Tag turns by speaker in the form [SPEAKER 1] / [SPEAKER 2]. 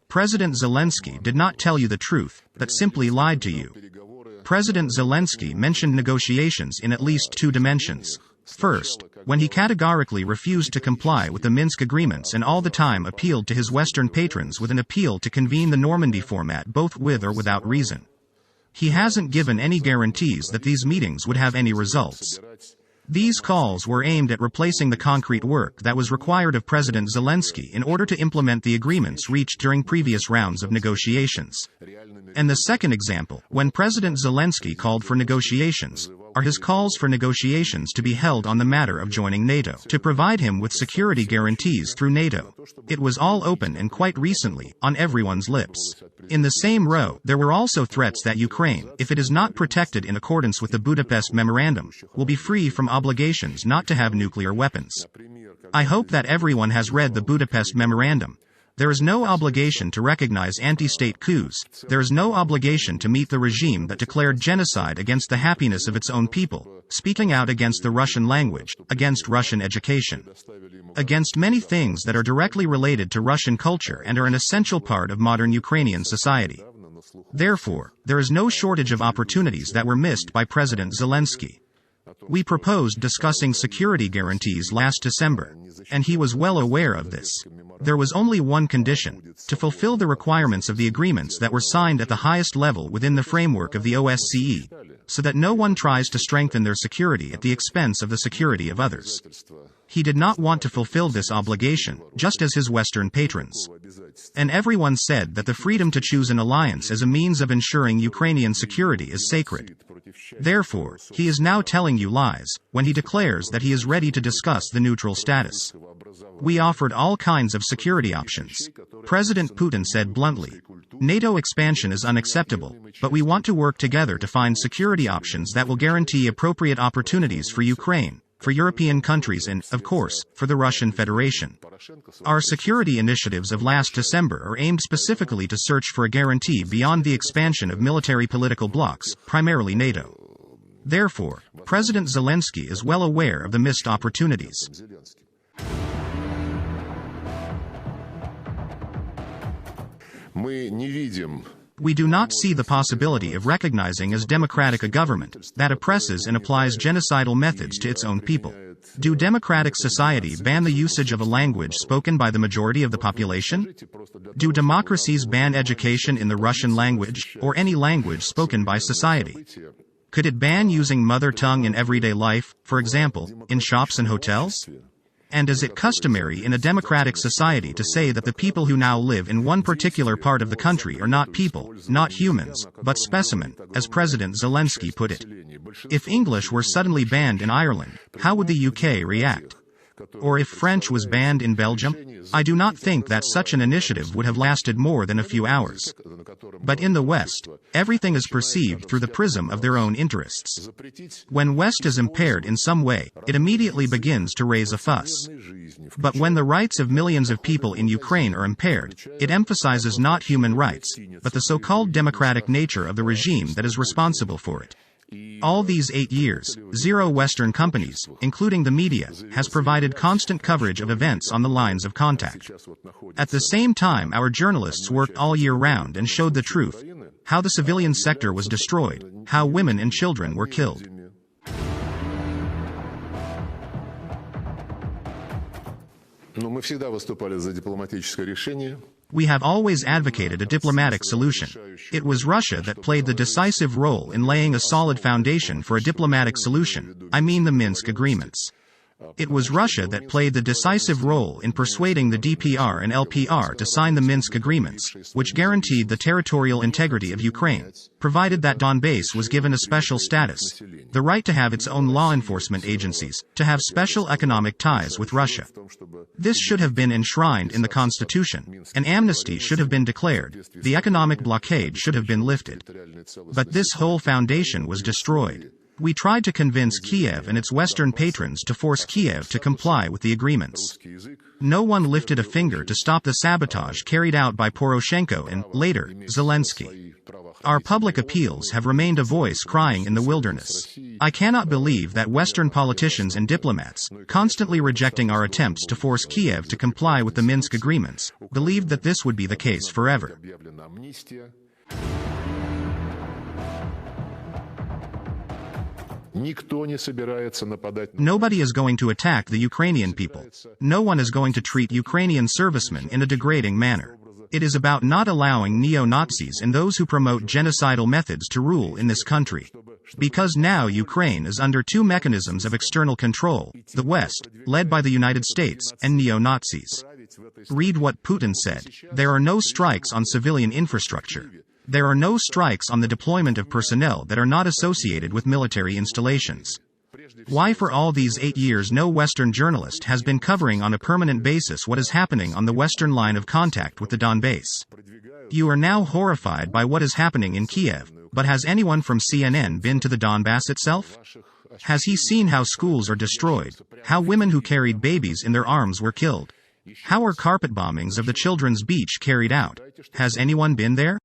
[SPEAKER 1] President Zelensky did not tell you the truth, but simply lied to you. President Zelensky mentioned negotiations in at least two dimensions. First, when he categorically refused to comply with the Minsk agreements and all the time appealed to his Western patrons with an appeal to convene the Normandy format both with or without reason. He hasn't given any guarantees that these meetings would have any results. These calls were aimed at replacing the concrete work that was required of President Zelensky in order to implement the agreements reached during previous rounds of negotiations. And the second example, when President Zelensky called for negotiations, are his calls for negotiations to be held on the matter of joining NATO, to provide him with security guarantees through NATO. It was all open and quite recently, on everyone's lips. In the same row, there were also threats that Ukraine, if it is not protected in accordance with the Budapest Memorandum, will be free from obligations not to have nuclear weapons. I hope that everyone has read the Budapest Memorandum. There is no obligation to recognize anti-state coups. There is no obligation to meet the regime that declared genocide against the happiness of its own people, speaking out against the Russian language, against Russian education, against many things that are directly related to Russian culture and are an essential part of modern Ukrainian society. Therefore, there is no shortage of opportunities that were missed by President Zelensky. We proposed discussing security guarantees last December, and he was well aware of this. There was only one condition: to fulfill the requirements of the agreements that were signed at the highest level within the framework of the OSCE, so that no one tries to strengthen their security at the expense of the security of others. He did not want to fulfill this obligation, just as his Western patrons. And everyone said that the freedom to choose an alliance as a means of ensuring Ukrainian security is sacred. Therefore, he is now telling you lies, when he declares that he is ready to discuss the neutral status. We offered all kinds of security options. President Putin said bluntly, NATO expansion is unacceptable, but we want to work together to find security options that will guarantee appropriate opportunities for Ukraine, for European countries and, of course, for the Russian Federation. Our security initiatives of last December are aimed specifically to search for a guarantee beyond the expansion of military political blocs, primarily NATO. Therefore, President Zelensky is well aware of the missed opportunities. We do not see the possibility of recognizing as democratic a government that oppresses and applies genocidal methods to its own people. Do democratic society ban the usage of a language spoken by the majority of the population? Do democracies ban education in the Russian language, or any language spoken by society? Could it ban using mother tongue in everyday life, for example, in shops and hotels? And is it customary in a democratic society to say that the people who now live in one particular part of the country are not people, not humans, but specimen, as President Zelensky put it? If English were suddenly banned in Ireland, how would the UK react? Or if French was banned in Belgium? I do not think that such an initiative would have lasted more than a few hours. But in the West, everything is perceived through the prism of their own interests. When West is impaired in some way, it immediately begins to raise a fuss. But when the rights of millions of people in Ukraine are impaired, it emphasizes not human rights, but the so-called democratic nature of the regime that is responsible for it. All these 8 years, zero Western companies, including the media, has provided constant coverage of events on the lines of contact. At the same time, our journalists worked all year round and showed the truth: how the civilian sector was destroyed, how women and children were killed. We have always advocated a diplomatic solution. It was Russia that played the decisive role in laying a solid foundation for a diplomatic solution, I mean the Minsk agreements. It was Russia that played the decisive role in persuading the DPR and LPR to sign the Minsk agreements, which guaranteed the territorial integrity of Ukraine, provided that Donbass was given a special status, the right to have its own law enforcement agencies, to have special economic ties with Russia. This should have been enshrined in the Constitution. An amnesty should have been declared. The economic blockade should have been lifted. But this whole foundation was destroyed. We tried to convince Kiev and its Western patrons to force Kiev to comply with the agreements. No one lifted a finger to stop the sabotage carried out by Poroshenko and, later, Zelensky. Our public appeals have remained a voice crying in the wilderness. I cannot believe that Western politicians and diplomats, constantly rejecting our attempts to force Kiev to comply with the Minsk agreements, believed that this would be the case forever. Nobody is going to attack the Ukrainian people. No one is going to treat Ukrainian servicemen in a degrading manner. It is about not allowing neo-Nazis and those who promote genocidal methods to rule in this country. Because now Ukraine is under two mechanisms of external control, the West, led by the United States, and neo-Nazis. Read what Putin said. There are no strikes on civilian infrastructure. There are no strikes on the deployment of personnel that are not associated with military installations. Why for all these 8 years no Western journalist has been covering on a permanent basis what is happening on the Western line of contact with the Donbass? You are now horrified by what is happening in Kiev, but has anyone from CNN been to the Donbass itself? Has he seen how schools are destroyed, how women who carried babies in their arms were killed? How are carpet bombings of the children's beach carried out? Has anyone been there?